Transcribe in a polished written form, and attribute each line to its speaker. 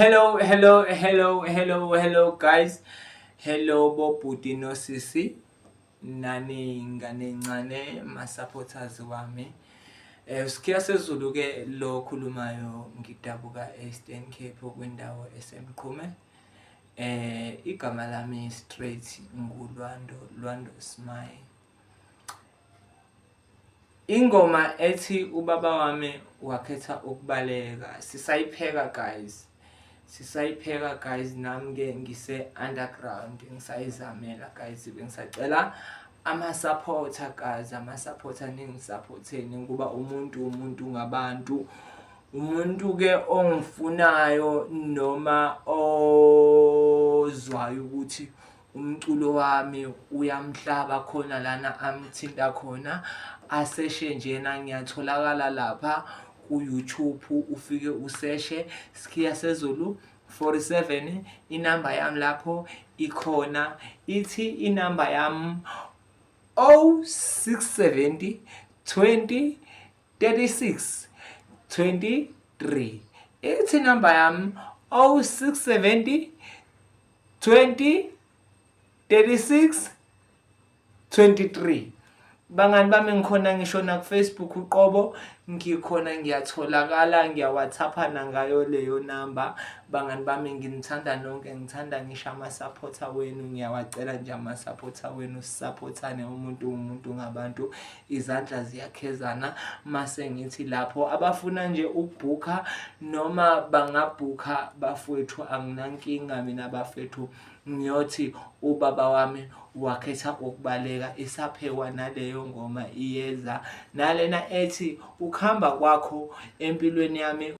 Speaker 1: Hello guys. Hello bobhuti nosisi. Nani ingane encane ma-supporters wami. Sikhiya sezulu ke lo khulumayo ngidabuka Eastern Cape kwindawo esemqhume. Igama lami straight nguLwando Smile. Ingoma ethi ubaba wami wakhetha ukubaleka sisayipheka guys nami ke ngise underground ngisayizamela guys bengisacela ama-supporter guys ningisupporteni kuba umuntu ngabantu umuntu ke ongifunayo noma ozwayo ukuthi umculo wami uyamhlaba khona lana amthinta khona aseshe njena ngiyatholakala lapha ku-YouTube ufike useshe Sikhiya Sezulu 47 inamba yami lapho ikhona ithi inamba yami 0670 20 36 23 ithi inamba yami 0670 20 36 23 bangani bami ngikhona ngisho na ku-Facebook uqobo ngikhona ngiyatholakala ngiyawathaphana ngayo leyo namba bangani bami nginithanda nonke ngithanda ngisho ama-supporter wenu ngiyawacela nje ama-supporter wenu sisupportane umuntu ngabantu izandla ziyakhezana mase ngithi lapho abafuna nje ukubhukha noma bangabhukha bafowethu anginankinga mina bafethu ngiyothi ubaba wami wakhetha ukubaleka isaphekwa naleyo ngoma iyeza nalena ethi ukuhamba kwakho empilweni yami